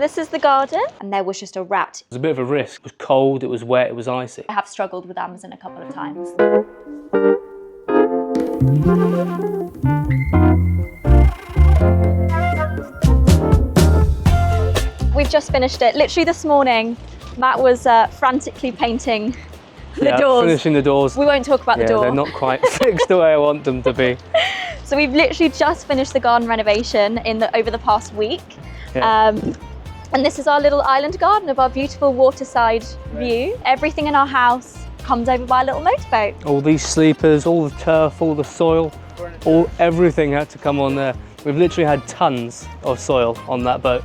This is the garden, and there was just a rat. It was a bit of a risk. It was cold, it was wet, it was icy. I have struggled with Amazon a couple of times. We've just finished it. Literally this morning, Matt was frantically painting the doors. Finishing the doors. We won't talk about the door. They're not quite fixed the way I want them to be. So we've literally just finished the garden renovation over the past week. Yeah. And this is our little island garden of our beautiful waterside view. Everything in our house comes over by a little motorboat. All these sleepers, all the turf, all the soil, everything had to come on there. We've literally had tons of soil on that boat.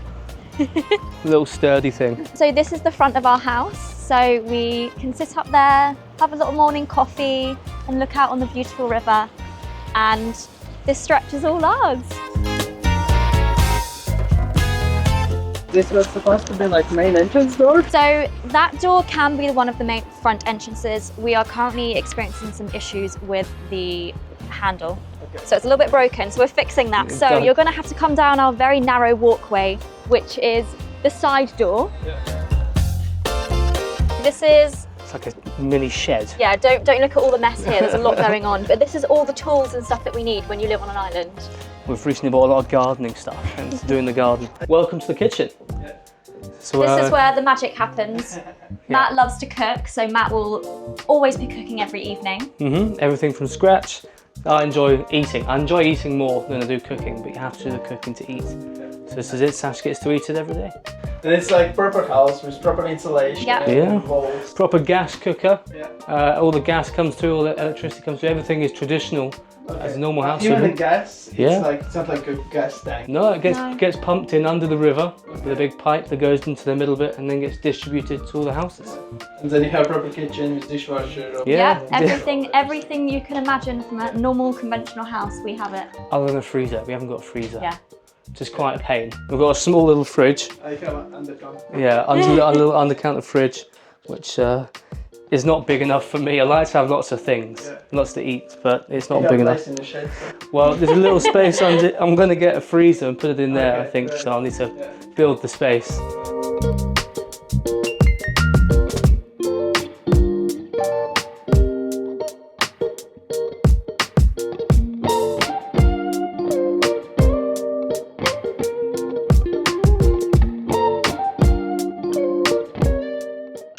Little sturdy thing. So this is the front of our house. So we can sit up there, have a little morning coffee and look out on the beautiful river. And this stretch is all ours. This was supposed to be like main entrance door? So that door can be one of the main front entrances. We are currently experiencing some issues with the handle. Okay. So it's a little bit broken, so we're fixing that. So you're gonna have to come down our very narrow walkway, which is the side door. Yeah. This is... It's like a mini shed. Yeah, don't look at all the mess here, there's a lot going on. But this is all the tools and stuff that we need when you live on an island. We've recently bought a lot of gardening stuff and doing the garden. Welcome to the kitchen. Yeah. So, this is where the magic happens. Matt loves to cook, so Matt will always be cooking every evening. Everything from scratch. I enjoy eating. I enjoy eating more than I do cooking, but you have to do the cooking to eat. So this is it, Sash gets to eat it every day. And it's like proper house with proper insulation. Yeah. Walls. Proper gas cooker. Yeah. All the gas comes through, all the electricity comes through. Everything is traditional as a normal house. Even the gas, Yeah. it's not like a gas tank. No, it gets pumped in under the river with a big pipe that goes into the middle bit and then gets distributed to all the houses. And then you have a proper kitchen with dishwasher. Yeah, everything you can imagine from a normal conventional house, we have it. Other than a freezer, we haven't got a freezer. Yeah. Just quite a pain. We've got a small little fridge. I have an undercounter. Yeah, a little under-counter fridge, which is not big enough for me. I like to have lots of things, lots to eat, but it's not big enough. In the shed, Well, there's a little space under. I'm going to get a freezer and put it in there, I think, so I'll need to build the space.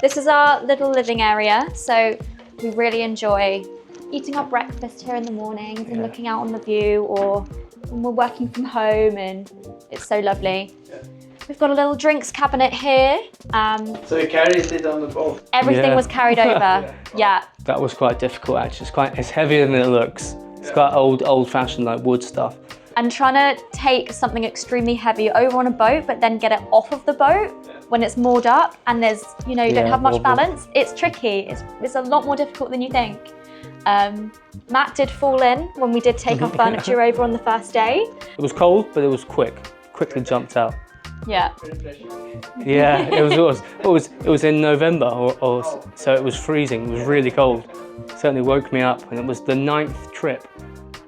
This is our little living area, so we really enjoy eating our breakfast here in the mornings and looking out on the view, or when we're working from home, and it's so lovely. Yeah. We've got a little drinks cabinet here. So you carried it on the boat? Everything was carried over, yeah. That was quite difficult actually. It's heavier than it looks. It's quite old-fashioned like wood stuff. And trying to take something extremely heavy over on a boat, but then get it off of the boat when it's moored up and there's, you don't have much balance. It's tricky. It's a lot more difficult than you think. Matt did fall in when we did take our furniture over on the first day. It was cold, but it was quickly jumped out. Yeah. Yeah, it was in November, so it was freezing. It was really cold. It certainly woke me up, and it was the 9th trip.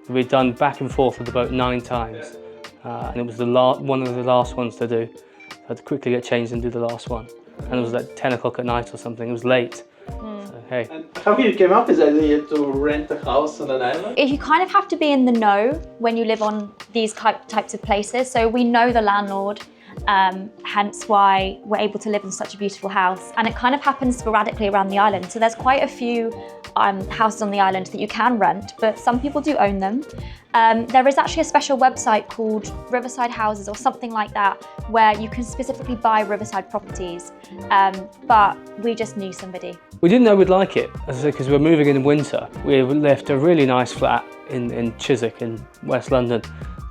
We'd done back and forth with the boat 9 times, and it was one of the last ones to do. So I had to quickly get changed and do the last one. And it was like 10 o'clock at night or something. It was late. So, hey. And how you came up with the idea to rent a house on an island? You kind of have to be in the know when you live on these types of places. So we know the landlord, hence why we're able to live in such a beautiful house. And it kind of happens sporadically around the island. So there's quite a few houses on the island that you can rent, but some people do own them. There is actually a special website called Riverside Houses or something like that, where you can specifically buy riverside properties, but we just knew somebody. We didn't know we'd like it, as I said, because we were moving in winter. We left a really nice flat in Chiswick in West London.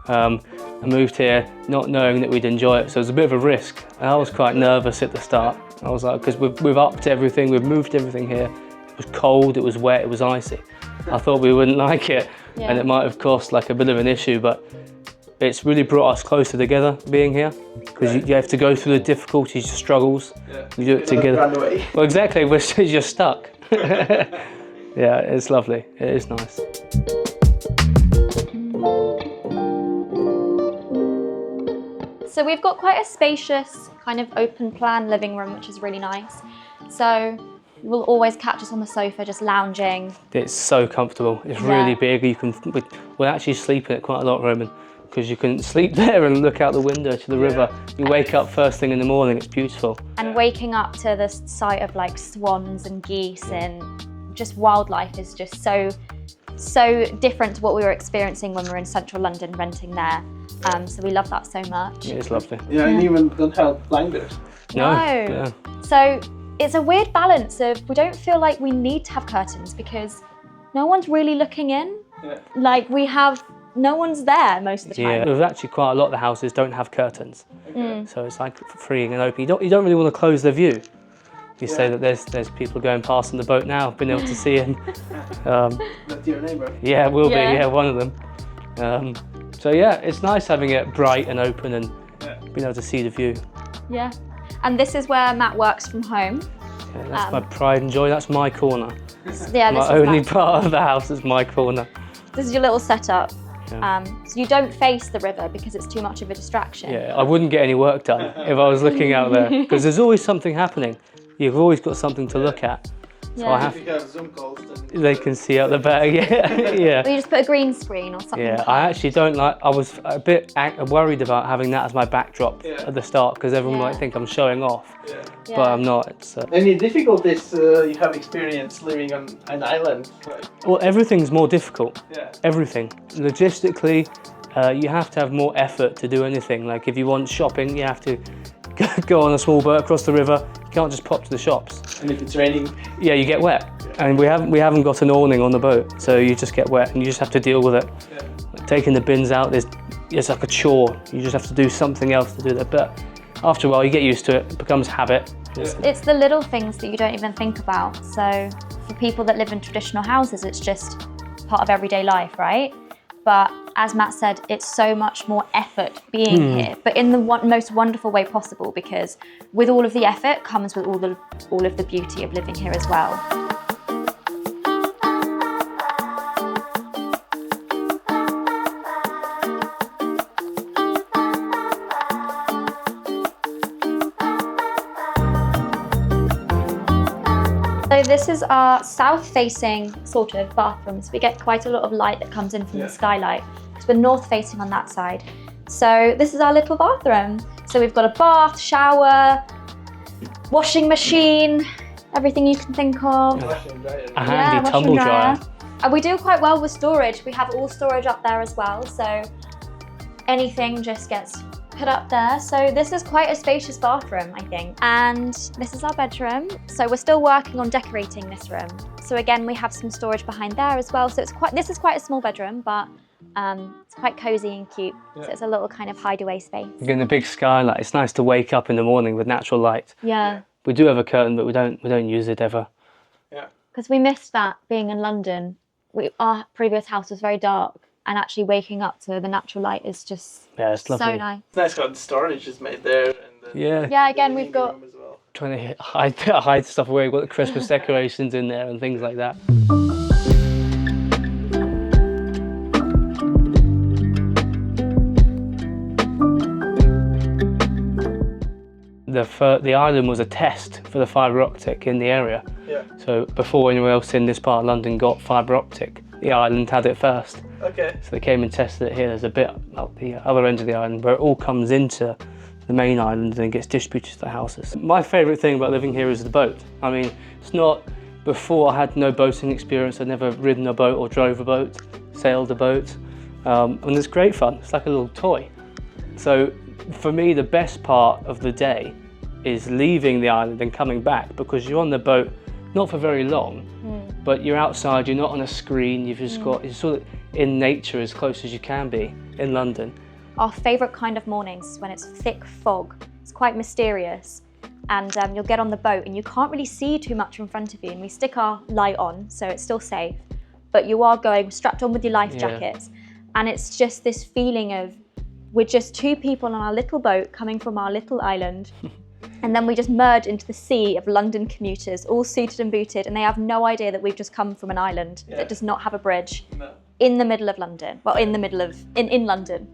I moved here not knowing that we'd enjoy it, so it was a bit of a risk. And I was quite nervous at the start. I was like, because we've upped everything, we've moved everything here. It was cold, it was wet, it was icy. I thought we wouldn't like it, and it might have caused like a bit of an issue, but it's really brought us closer together being here, because you have to go through the difficulties, the struggles. You do it together. Run away. Well, exactly, we're just stuck. Yeah, it's lovely. It is nice. So we've got quite a spacious kind of open plan living room, which is really nice. So you will always catch us on the sofa just lounging. It's so comfortable. It's really big. We'll actually sleep in it quite a lot, Roman, because you can sleep there and look out the window to the river. You wake up first thing in the morning, it's beautiful. And waking up to the sight of like swans and geese and just wildlife is just so different to what we were experiencing when we were in central London renting there. So we love that so much. It is lovely. Yeah, and even don't have blinders. No. Yeah. So it's a weird balance of, we don't feel like we need to have curtains because no one's really looking in. Yeah. Like no one's there most of the time. Yeah, there's actually quite a lot of the houses don't have curtains. So it's like freeing and open. You don't really want to close the view. You say that there's people going past on the boat now, been able to see him. That's your neighbour. Yeah, it will be, one of them. So yeah, it's nice having it bright and open and being able to see the view. Yeah. And this is where Matt works from home. Yeah, that's my pride and joy, that's my corner. Yeah, My only part of the house is my corner. This is your little setup. Yeah. So you don't face the river because it's too much of a distraction. Yeah, I wouldn't get any work done if I was looking out there, because there's always something happening. You've always got something to look at. So Yeah. If you have Zoom calls, then they can see out the back. Yeah. Or you just put a green screen or something. Yeah, I actually don't like. I was a bit worried about having that as my backdrop at the start because everyone might think I'm showing off, but I'm not. It's, any difficulties you have experienced living on an island? well, everything's more difficult. Yeah. Everything. Logistically, you have to have more effort to do anything. Like if you want shopping, you have to go on a small boat across the river. You can't just pop to the shops. And if it's raining? Yeah, you get wet. And we haven't got an awning on the boat, so you just get wet and you just have to deal with it. Yeah. Like taking the bins out, it's like a chore. You just have to do something else to do that. But after a while, you get used to it. It becomes habit. It's the little things that you don't even think about. So for people that live in traditional houses, it's just part of everyday life, right? But as Matt said, it's so much more effort being here, but in the most wonderful way possible, because with all of the effort comes with all of the beauty of living here as well. So this is our south-facing sort of bathrooms. We get quite a lot of light that comes in from the skylight. So we're north-facing on that side. So this is our little bathroom. So we've got a bath, shower, washing machine, everything you can think of. A handy tumble dryer. And we do quite well with storage. We have all storage up there as well. So anything just gets put up there. So this is quite a spacious bathroom, I think. And this is our bedroom. So we're still working on decorating this room. So again, we have some storage behind there as well. So this is quite a small bedroom, but it's quite cozy and cute. So it's a little kind of hideaway space. Again, the big skylight. It's nice to wake up in the morning with natural light. Yeah. We do have a curtain, but we don't use it ever. Yeah. Because we missed that being in London. Our previous house was very dark. And actually waking up to the natural light is just it's lovely. so nice. It's nice how the storage is made there. And Yeah, again, we've got... Trying to hide stuff away. We've got the Christmas decorations in there and things like that. The island was a test for the fibre optic in the area. Yeah. So before anyone else in this part of London got fibre optic, the island had it first. Okay. So they came and tested it here. There's a bit up the other end of the island where it all comes into the main island and gets distributed to the houses. My favourite thing about living here is the boat. I mean, it's not, before I had no boating experience. I'd never ridden a boat or drove a boat, sailed a boat. And it's great fun. It's like a little toy. So for me, the best part of the day is leaving the island and coming back, because you're on the boat not for very long, but you're outside, you're not on a screen, you've just got, you're sort of in nature as close as you can be in London. Our favourite kind of mornings is when it's thick fog. It's quite mysterious. And you'll get on the boat and you can't really see too much in front of you. And we stick our light on, so it's still safe. But you are going strapped on with your life jackets. And it's just this feeling of, we're just two people on our little boat coming from our little island. And then we just merge into the sea of London commuters, all suited and booted, and they have no idea that we've just come from an island that does not have a bridge in the middle of London. Well, in the middle of, in London.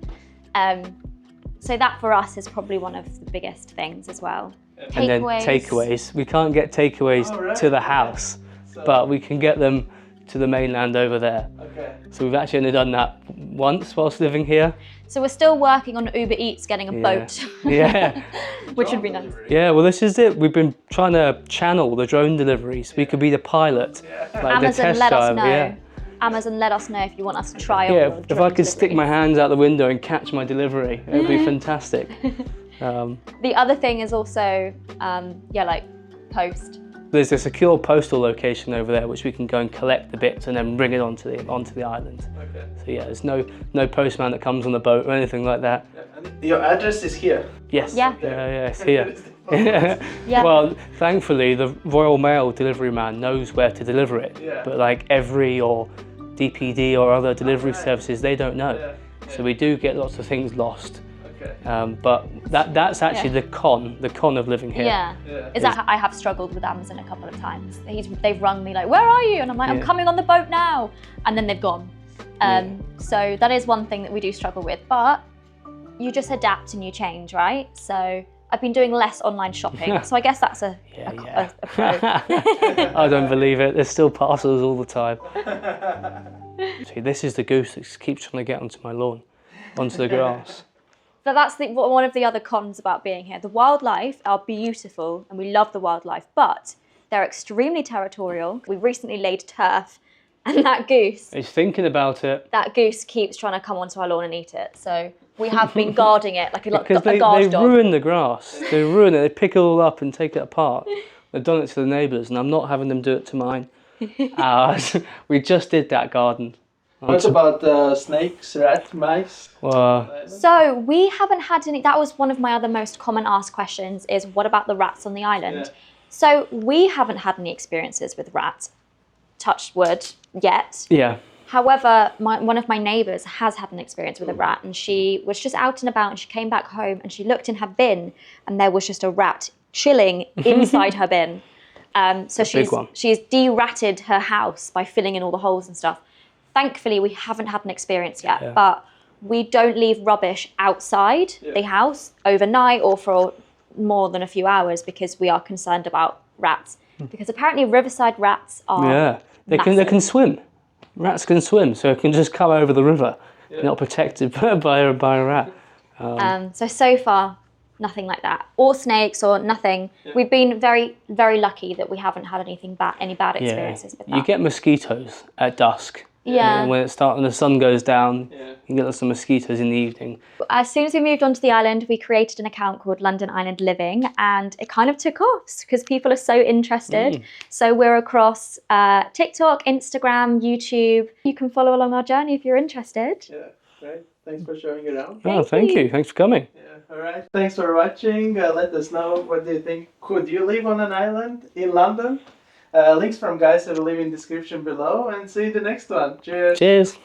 So that for us is probably one of the biggest things as well. And then takeaways. We can't get takeaways to the house, but we can get them to the mainland over there. Okay. So we've actually only done that once whilst living here. So we're still working on Uber Eats getting a boat. Yeah. Which would be nice. Yeah, well this is it. We've been trying to channel the drone deliveries. We could be the pilot, like Amazon, the test let us driver. know. Yeah. Amazon, let us know if you want us to try on Yeah, your if drone I could stick my deliveries. hands out the window and catch my delivery, it would be fantastic. The other thing is also, like post. There's a secure postal location over there which we can go and collect the bits and then bring it onto the island. Okay. So yeah, there's no postman that comes on the boat or anything like that. Your address is here. Yes. Yeah. Yeah, it's here. Yeah. Well, thankfully the Royal Mail delivery man knows where to deliver it. Yeah. But like Every or DPD or other delivery services, they don't know. Yeah. So we do get lots of things lost. Okay. But that's actually the con of living here. Yeah. Yeah. Is that I have struggled with Amazon a couple of times. They've rung me like, where are you? And I'm like, I'm coming on the boat now. And then they've gone. So that is one thing that we do struggle with. But you just adapt and you change, right? So I've been doing less online shopping. So I guess that's a pro. I don't believe it. There's still parcels all the time. See, this is the goose that keeps trying to get onto my lawn, onto the grass. So that's one of the other cons about being here. The wildlife are beautiful and we love the wildlife, but they're extremely territorial. We recently laid turf and that goose He's thinking about it. keeps trying to come onto our lawn and eat it. So we have been guarding it like a Because guard they dog. ruin the grass. They ruin it. They pick it all up and take it apart. They've done it to the neighbours and I'm not having them do it to mine. Ours. We just did that garden. What about snakes, rats, mice? Well, So we haven't had any, that was one of my other most common asked questions is what about the rats on the island? Yeah. So we haven't had any experiences with rats, touched wood, yet. yeah. However, one of my neighbours has had an experience with a rat and she was just out and about and she came back home and she looked in her bin and there was just a rat chilling inside her bin. So she's de-ratted her house by filling in all the holes and stuff. Thankfully, we haven't had an experience yet, but we don't leave rubbish outside the house overnight or for more than a few hours because we are concerned about rats. Because apparently riverside rats are they can swim. Rats can swim, so it can just come over the river, not protected by a rat. So far, nothing like that, or snakes, or nothing. We've been very, very lucky that we haven't had any bad experiences with that. You get mosquitoes at dusk. Yeah. And when the sun goes down, you get lots of mosquitoes in the evening. As soon as we moved onto the island, we created an account called London Island Living, and it kind of took off because people are so interested. So we're across TikTok, Instagram, YouTube. You can follow along our journey if you're interested. Yeah, great. Thanks for showing around. Thank you. Thanks for coming. Yeah, all right. Thanks for watching. Let us know what do you think. Could you live on an island in London? Links from guys I will leave in the description below and see you in the next one. Cheers. Cheers.